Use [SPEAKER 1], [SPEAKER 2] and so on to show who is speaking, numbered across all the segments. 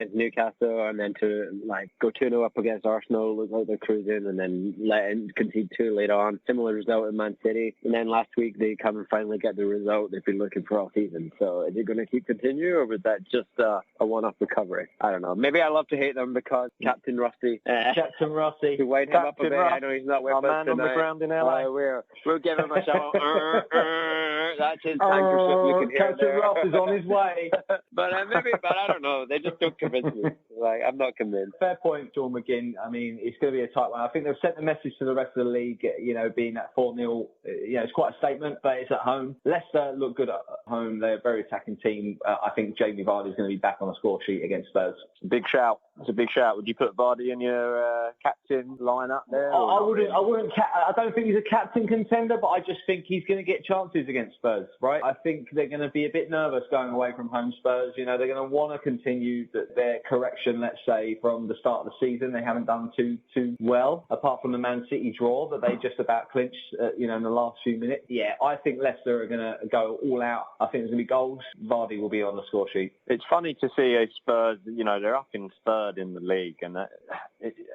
[SPEAKER 1] against Newcastle, and then to like go 2-0 up against Arsenal, look like they're cruising, and then concede 2 later on. Similar result in Man City, and then last week they come and finally get the result they've been looking for all season. So is it going to keep continuing, or was that just a one-off recovery? I don't know. Maybe I love to hate them because Captain Rusty, to wind him up a bit. I know he's not with us tonight.
[SPEAKER 2] Man on the ground in LA.
[SPEAKER 1] We'll give him a shout. That's his tankership. You can hear
[SPEAKER 2] Captain
[SPEAKER 1] there.
[SPEAKER 2] Ross is on his way.
[SPEAKER 1] but I don't know. They just don't convince me. Like, I'm not convinced.
[SPEAKER 2] Fair point, Sean McGinn. I mean, it's going to be a tight one. I think they've sent the message to the rest of the league, being at 4-0. It's quite a statement, but it's at home. Leicester look good at home. They're a very attacking team. I think Jamie Vardy is going to be back on the score sheet against Spurs.
[SPEAKER 3] Big shout. It's a big shout. Would you put Vardy in your captain lineup there?
[SPEAKER 2] I wouldn't. I don't think he's a captain contender, but I just think he's going to get chances against Spurs, right? I think they're going to be a bit nervous going away from home Spurs. They're going to want to continue their correction, let's say, from the start of the season. They haven't done too well, apart from the Man City draw that they just about clinched, in the last few minutes. Yeah, I think Leicester are going to go all out. I think there's going to be goals. Vardy will be on the score sheet.
[SPEAKER 3] It's funny to see a Spurs, they're up in third in the league, and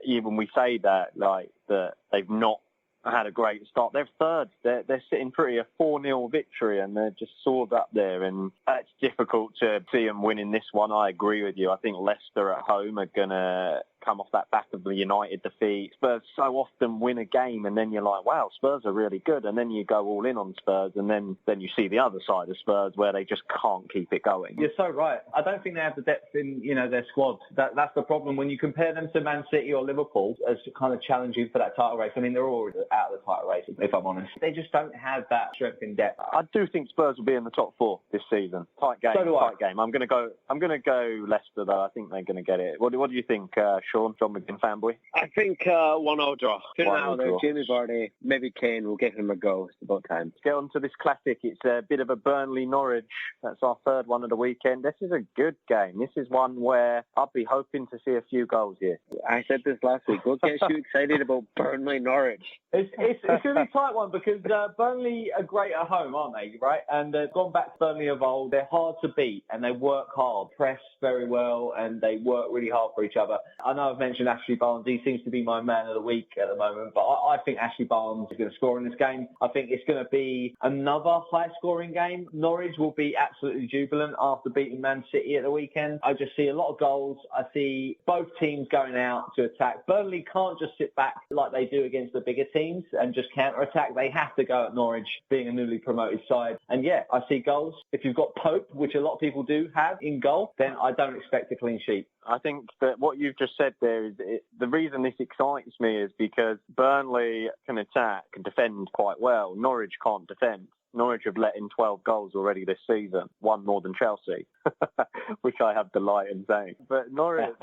[SPEAKER 3] even we say that, like, that they've not had a great start. They're third. They're sitting pretty, a 4-0 victory, and they're just soared up there, and it's difficult to see them winning this one. I agree with you. I think Leicester at home are going to come off that back of the United defeat. Spurs so often win a game, and then you're like, wow, Spurs are really good, and then you go all in on Spurs, and then you see the other side of Spurs where they just can't keep it going.
[SPEAKER 2] You're so right. I don't think they have the depth in their squad. That's the problem when you compare them to Man City or Liverpool as kind of challenging for that title race. I mean, they're already out of the title race, if I'm honest. They just don't have that strength in depth.
[SPEAKER 3] I do think Spurs will be in the top 4 this season. Tight game.
[SPEAKER 2] So do I.
[SPEAKER 3] Tight game. I'm going to go Leicester though. I think they're going to get it. What do you think, Sean? John McGinn fanboy?
[SPEAKER 1] I think 1-0 draw. Jamie Vardy, maybe Kane will give him a go. It's about time.
[SPEAKER 3] Let's get on to this classic. It's a bit of a Burnley-Norwich. That's our third one of the weekend. This is a good game. This is one where I'll be hoping to see a few goals here.
[SPEAKER 1] I said this last week. What gets you excited about Burnley-Norwich?
[SPEAKER 2] It's a really tight one because Burnley are great at home, aren't they? Right? And they've gone back to Burnley of old. They're hard to beat and they work hard, press very well, and they work really hard for each other. I know I've mentioned Ashley Barnes. He seems to be my man of the week at the moment, but I think Ashley Barnes is going to score in this game. I think it's going to be another high-scoring game. Norwich will be absolutely jubilant after beating Man City at the weekend. I just see a lot of goals. I see both teams going out to attack. Burnley can't just sit back like they do against the bigger teams and just counter-attack. They have to go at Norwich, being a newly promoted side. And yeah, I see goals. If you've got Pope, which a lot of people do have in goal, then I don't expect a clean sheet.
[SPEAKER 3] I think that what you've just said there is the reason this excites me is because Burnley can attack and defend quite well. Norwich can't defend. Norwich have let in 12 goals already this season, one more than Chelsea, which I have delight in saying. But Norwich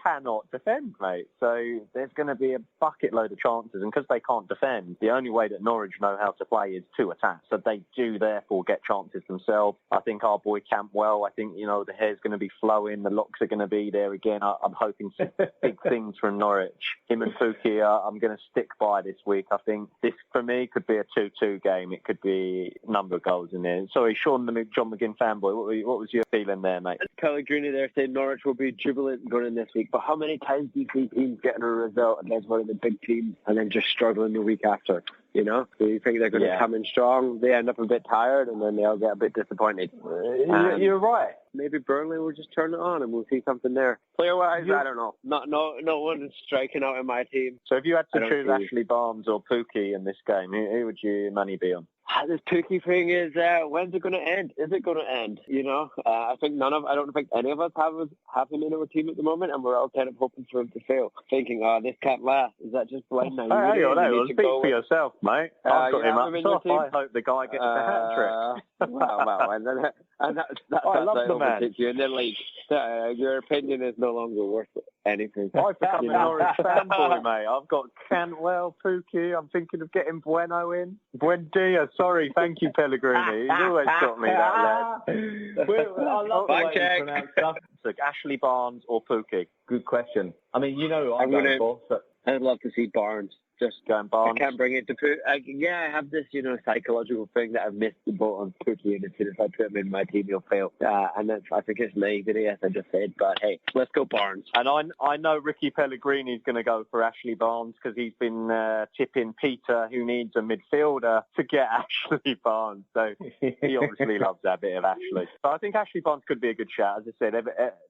[SPEAKER 3] cannot defend, mate. So there's going to be a bucket load of chances. And because they can't defend, the only way that Norwich know how to play is to attack. So they do therefore get chances themselves. I think our boy Campbell, I think, the hair's going to be flowing. The locks are going to be there again. I'm hoping some big things from Norwich. Him and Pukki, I'm going to stick by this week. I think this, for me, could be a 2-2 game. It could be a number of goals in there. Sorry, Sean, the John McGinn fanboy, what was your feeling there, mate?
[SPEAKER 1] Pellegrini there saying Norwich will be jubilant going in this week. But how many times do you see teams getting a result against one of the big teams and then just struggling the week after? So you think they're going to come in strong, they end up a bit tired, and then they'll get a bit disappointed.
[SPEAKER 2] You're right.
[SPEAKER 1] Maybe Burnley will just turn it on and we'll see something there. Player-wise, I don't know. No one is striking out in my team.
[SPEAKER 3] So if you had to choose Ashley Barnes or Pukki in this game, who would your money be on?
[SPEAKER 1] This Pukki thing is, when's it going to end? Is it going to end? I think I don't think any of us have him in our team at the moment, and we're all kind of hoping for him to fail, thinking, this can't last. Is that just blind now?
[SPEAKER 3] Speak for yourself, mate. I've got him up top. I hope the guy gets the hat trick.
[SPEAKER 1] Wow. And that's
[SPEAKER 3] I love the man.
[SPEAKER 1] You in the league. Your opinion is no longer worth anything.
[SPEAKER 3] I've become a Norwich fanboy, mate. I've got Cantwell, Pukki. I'm thinking of getting Bueno in. Buendia. Sorry, thank you, Pellegrini. He's always got me, that lad.
[SPEAKER 2] I love the way you pronounce stuff.
[SPEAKER 3] Look, Ashley Barnes or Pukki?
[SPEAKER 2] Good question. I mean, who I'm going for. So.
[SPEAKER 1] I'd love to see Barnes.
[SPEAKER 3] Just going Barnes.
[SPEAKER 1] I can't bring it to put. I have this, psychological thing that I've missed the boat on Pookie, and as soon as I put him in my team, he'll fail. And I think it's naivety, as I just said. But hey, let's go Barnes.
[SPEAKER 3] And I know Ricky Pellegrini's going to go for Ashley Barnes because he's been tipping Peter, who needs a midfielder, to get Ashley Barnes. So he obviously loves that bit of Ashley. But I think Ashley Barnes could be a good shout. As I said,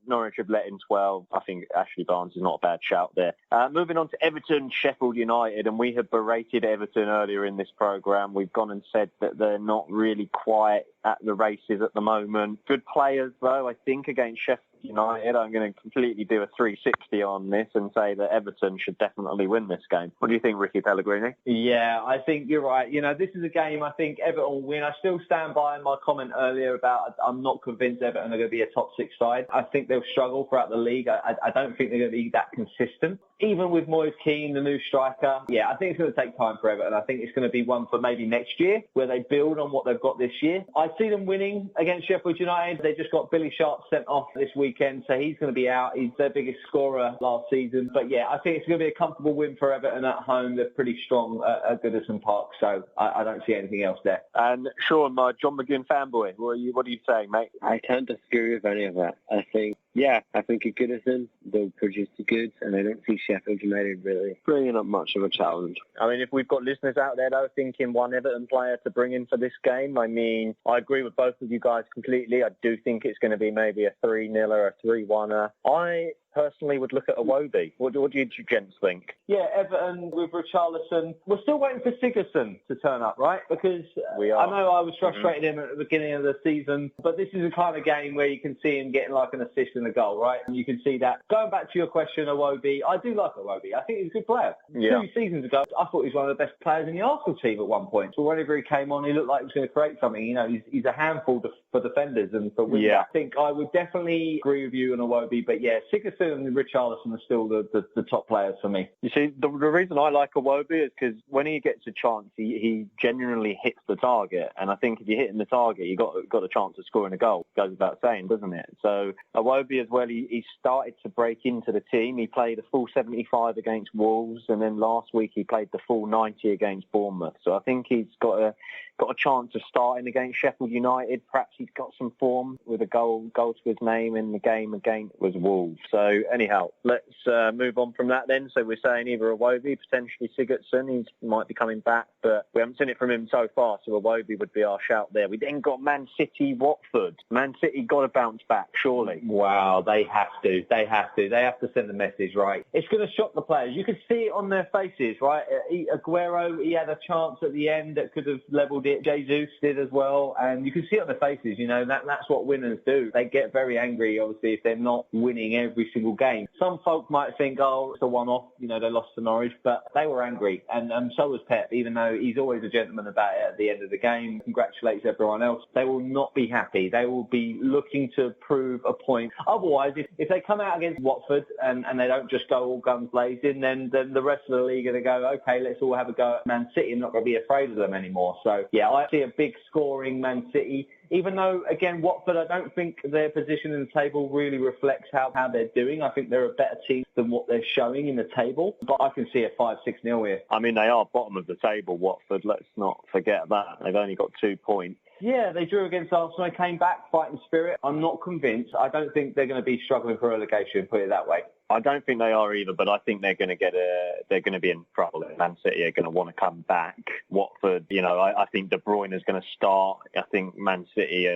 [SPEAKER 3] Norwich have let in 12. I think Ashley Barnes is not a bad shout there. Moving on to Everton, Sheffield United, and we have berated Everton earlier in this programme. We've gone and said that they're not really quite at the races at the moment. Good players, though, I think, against Sheffield United. I'm going to completely do a 360 on this and say that Everton should definitely win this game. What do you think, Ricky Pellegrini?
[SPEAKER 2] Yeah, I think you're right. This is a game I think Everton will win. I still stand by my comment earlier about I'm not convinced Everton are going to be a top 6 side. I think they'll struggle throughout the league. I don't think they're going to be that consistent. Even with Moise Keane, the new striker, I think it's going to take time for Everton. I think it's going to be one for maybe next year where they build on what they've got this year. I see them winning against Sheffield United. They just got Billy Sharp sent off this weekend, so he's going to be out. He's their biggest scorer last season. But I think it's going to be a comfortable win for Everton at home. They're pretty strong at Goodison Park, so I don't see anything else there.
[SPEAKER 3] And Sean, my John McGinn fanboy, what are you saying, mate?
[SPEAKER 1] I can't disagree with any of that. I think at Goodison, they'll produce the goods, and I don't see Sheffield United really bringing up much of a challenge.
[SPEAKER 3] I mean, if we've got listeners out there, though, thinking one Everton player to bring in for this game, I mean, I agree with both of you guys completely. I do think it's going to be maybe a 3-0 or a 3-1. I personally would look at Iwobi. What do you gents think?
[SPEAKER 2] Yeah, Everton with Richarlison. We're still waiting for Sigurdsson to turn up, right? Because
[SPEAKER 3] we are.
[SPEAKER 2] I know I was frustrated him at the beginning of the season, but this is the kind of game where you can see him getting like an assist and a goal, right? And you can see that. Going back to your question, Iwobi, I do like Iwobi. I think he's a good player.
[SPEAKER 3] Yeah.
[SPEAKER 2] 2 seasons ago, I thought he was one of the best players in the Arsenal team at one point. So whenever he came on, he looked like he was going to create something. He's a handful for defenders and for wingers.
[SPEAKER 3] Yeah.
[SPEAKER 2] I think I would definitely agree with you on Iwobi, but Sigurdsson and Richarlison are still the top players for me.
[SPEAKER 3] You see, the reason I like Iwobi is because when he gets a chance, he genuinely hits the target. And I think if you're hitting the target, you got a chance of scoring a goal. Goes without saying, doesn't it? So Iwobi as well, he started to break into the team. He played a full 75 against Wolves, and then last week he played the full 90 against Bournemouth. So I think he's got a chance of starting against Sheffield United. Perhaps he's got some form with a goal to his name in the game against Wolves. So anyhow, let's move on from that then. So we're saying either Iwobi, potentially Sigurdsson. He might be coming back, but we haven't seen it from him so far. So Iwobi would be our shout there. We then got Man City, Watford. Man City got to bounce back, surely.
[SPEAKER 2] Wow, they have to. They have to send the message, right? It's going to shock the players. You could see it on their faces, right? Aguero, he had a chance at the end that could have levelled it. Jesus did as well. And you can see it on their faces, that's what winners do. They get very angry, obviously, if they're not winning every single game. Some folk might think, it's a one-off, they lost to Norwich, but they were angry. And so was Pep, even though he's always a gentleman about it at the end of the game, congratulates everyone else. They will not be happy. They will be looking to prove a point. Otherwise, if they come out against Watford and they don't just go all guns blazing, then the rest of the league are going to go, okay, let's all have a go at Man City. I'm not going to be afraid of them anymore. So, I see a big scoring Man City. Even though, again, Watford, I don't think their position in the table really reflects how they're doing. I think they're a better team than what they're showing in the table. But I can see a 5-6-0 here.
[SPEAKER 3] I mean, they are bottom of the table, Watford. Let's not forget that. They've only got 2 points.
[SPEAKER 2] Yeah, they drew against Arsenal. They came back, fighting spirit. I'm not convinced. I don't think they're going to be struggling for relegation, put it that way.
[SPEAKER 3] I don't think they are either, but I think they're going to be in trouble. Man City are going to want to come back. Watford, I think De Bruyne is going to start. I think Man City,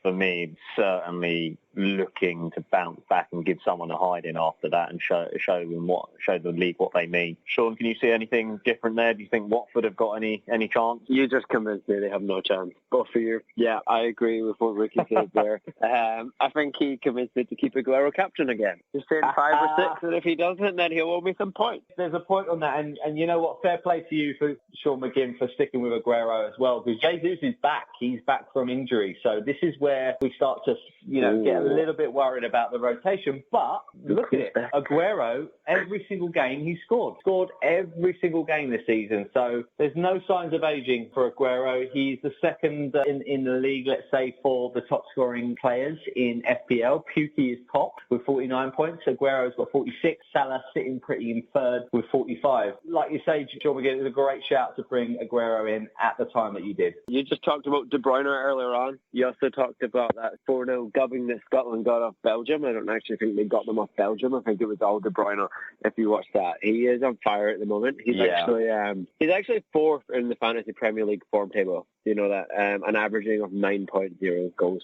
[SPEAKER 3] for me, certainly looking to bounce back and give someone a hiding after that and show the league what they mean. Sean, can you see anything different there? Do you think Watford have got any chance?
[SPEAKER 1] You just convinced me they have no chance. Both of you. Yeah, I agree with what Ricky said there. I think he convinced me to keep Aguero captain again. Just saying 5 or 6, and if he doesn't, then he'll owe me some points.
[SPEAKER 2] There's a point on that, and you know what? Fair play to you, for Sean McGinn, for sticking with Aguero as well, because Jesus is back. He's back from injury. So this is where we start to get a little bit worried about the rotation. But look at it. Aguero, every single game he scored. Scored every single game this season. So there's no signs of aging for Aguero. He's the second in the league, let's say, for the top scoring players in FPL. Pukki is top with 49 points. Aguero's got 46. Salah sitting pretty in third with 45. Like you say, John McGinn, it was a great shout to bring Aguero in at the time that you did.
[SPEAKER 1] You just talked about De Bruyne earlier on. You also talked about that 4-0 gubbing that Scotland got off Belgium. I don't actually think they got them off Belgium. I think it was all De Bruyne. If you watch that, he is on fire at the moment. He's actually fourth in the Fantasy Premier League form table. You know that, an averaging of 9.0 goals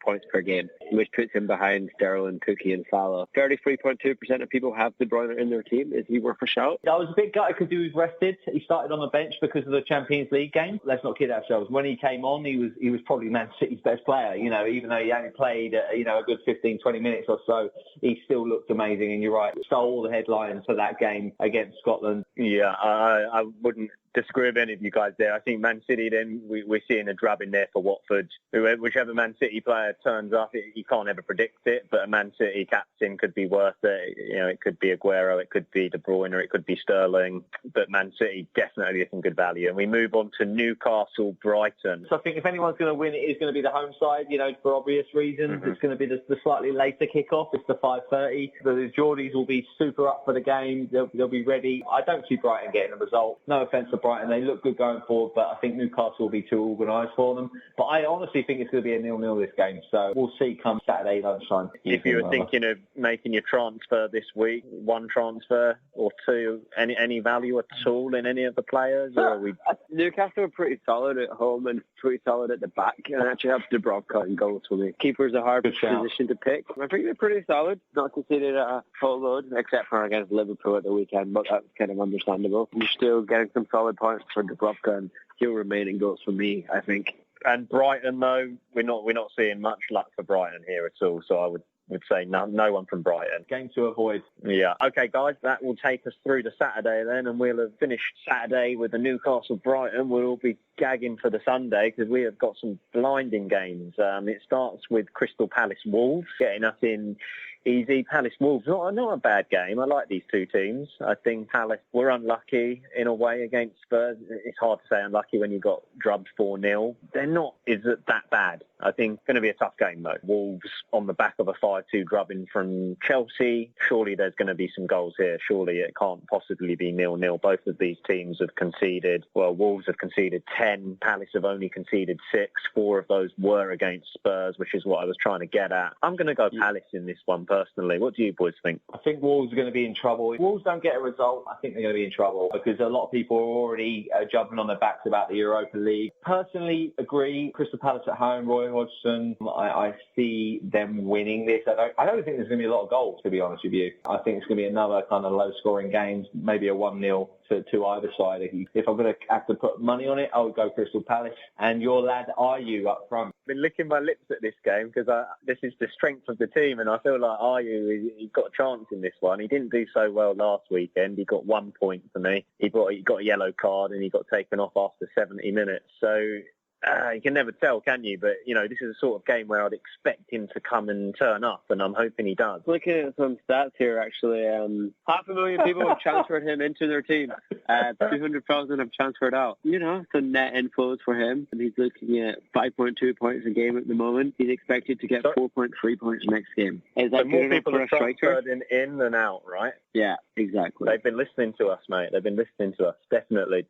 [SPEAKER 1] points per game, which puts him behind Sterling, Pukki, and Salah. 33.2% of people have De Bruyne in their team. Is he worth a shout?
[SPEAKER 2] I was a bit gutted because he was rested. He started on the bench because of the Champions League game. Let's not kid ourselves. When he came on, he was probably Man City's best player. Even though he only played a good 15, 20 minutes or so, he still looked amazing. And you're right, stole all the headlines for that game against Scotland.
[SPEAKER 3] Yeah, I wouldn't disagree with any of you guys there. I think Man City, then we're seeing a drab in there for Watford. Whichever Man City player turns up, you can't ever predict it, but a Man City captain could be worth it. It could be Aguero, it could be De Bruyne, it could be Sterling, but Man City definitely is some good value. And we move on to Newcastle, Brighton.
[SPEAKER 2] So I think if anyone's going to win, it is going to be the home side, for obvious reasons. Mm-hmm. It's going to be the slightly later kickoff. It's the 5:30. The Geordies will be super up for the game. They'll be ready. I don't see Brighton getting a result. No offence to Brighton, they look good going forward, but I think Newcastle will be too organised for them. But I honestly think it's going to be a 0-0 this game, so we'll see come Saturday lunchtime.
[SPEAKER 3] If you were thinking of making your transfer this week, one transfer or two, any value at all in any of the players? Or are we...
[SPEAKER 1] Newcastle are pretty solid at home and pretty solid at the back, and actually have Dubravka in goals for me. Keeper's a hard position to pick. I think they're pretty solid, not conceded a full load, except for against Liverpool at the weekend, but that's kind of understandable. You're still getting some solid points for Dubravka, and he'll remain in goals for me, I think.
[SPEAKER 3] And Brighton, though, we're not seeing much luck for Brighton here at all, so I would say no one from Brighton.
[SPEAKER 2] Game to avoid.
[SPEAKER 3] Yeah. Okay, guys, that will take us through to Saturday then, and we'll have finished Saturday with the Newcastle-Brighton. We'll all be gagging for the Sunday because we have got some blinding games. It starts with Crystal Palace-Wolves, getting us in easy. Palace-Wolves, not a bad game. I like these two teams. I think Palace were unlucky in a way against Spurs. It's hard to say unlucky when you got drubbed 4-0. They're not that bad. I think it's going to be a tough game, though. Wolves on the back of a 5-2 drubbing from Chelsea. Surely there's going to be some goals here. Surely it can't possibly be 0-0. Both of these teams have conceded. Well, Wolves have conceded 10. Palace have only conceded 6. 4 of those were against Spurs, which is what I was trying to get at. I'm going to go Palace in this one personally. What do you boys think?
[SPEAKER 2] I think Wolves are going to be in trouble. If Wolves don't get a result, I think they're going to be in trouble because a lot of people are already jumping on their backs about the Europa League. Personally, agree. Crystal Palace at home, Roy Hodgson, I see them winning this. I don't think there's going to be a lot of goals, to be honest with you. I think it's going to be another kind of low-scoring game, maybe a 1-0 to either side. If I'm going to have to put money on it, I would go Crystal Palace. And your lad, Ayew up front.
[SPEAKER 3] I've been licking my lips at this game because this is the strength of the team, and I feel like Ayew, he's got a chance in this one. He didn't do so well last weekend. He got 1 point for me. He got a yellow card and he got taken off after 70 minutes. So you can never tell, can you? But, this is a sort of game where I'd expect him to come and turn up, and I'm hoping he does.
[SPEAKER 1] Looking at some stats here, actually, 500,000 people have transferred him into their team. 200,000 have transferred out. It's a net inflows for him, and he's looking at 5.2 points a game at the moment. He's expected to get 4.3 points next game. Is that good enough for a striker?
[SPEAKER 3] In and out, right?
[SPEAKER 1] Yeah, exactly.
[SPEAKER 3] They've been listening to us, mate. They've been listening to us. Definitely.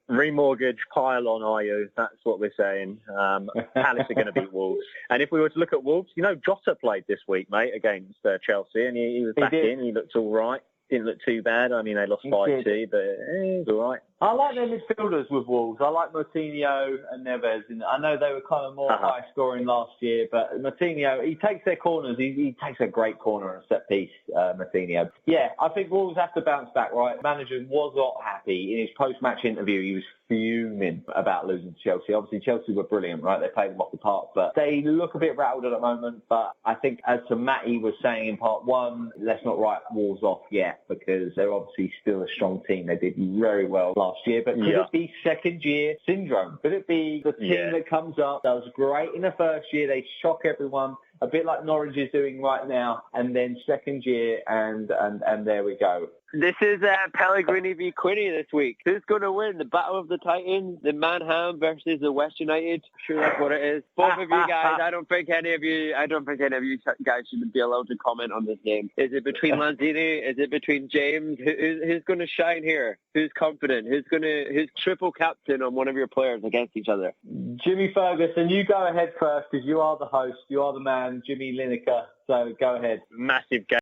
[SPEAKER 3] Remortgage, pile on Ayew. That's what we're saying. Palace are going to beat Wolves. And if we were to look at Wolves, Jota played this week, mate, against Chelsea, and he was back in. He looked all right. Didn't look too bad. I mean, they lost 5-2, but it was all right.
[SPEAKER 2] I like their midfielders with Wolves. I like Moutinho and Neves. And I know they were kind of more high scoring last year, but Moutinho, he takes their corners. He takes a great corner and set piece, Moutinho. Yeah, I think Wolves have to bounce back, right? Manager was not happy. In his post-match interview, he was fuming about losing to Chelsea. Obviously, Chelsea were brilliant, right? They played them off the park, but they look a bit rattled at the moment. But I think, as to Matty was saying in part one, let's not write Wolves off yet because they're obviously still a strong team. They did very well last last year, but could it be second-year syndrome? Could it be the team that comes up, does great in the first year, they shock everyone, a bit like Norwich is doing right now, and then second year, and there we go.
[SPEAKER 1] This is Pellegrini v Quinny this week. Who's going to win? The Battle of the Titans, the Manham versus the West United? Sure, that's what it is. Both of you guys, I don't think any of you guys should be allowed to comment on this game. Is it between Lanzini? Is it between James? Who's going to shine here? Who's confident? Who's triple captain on one of your players against each other?
[SPEAKER 2] Jimmy Ferguson, you go ahead first because you are the host. You are the man, Jimmy Lineker. So go ahead.
[SPEAKER 3] Massive game.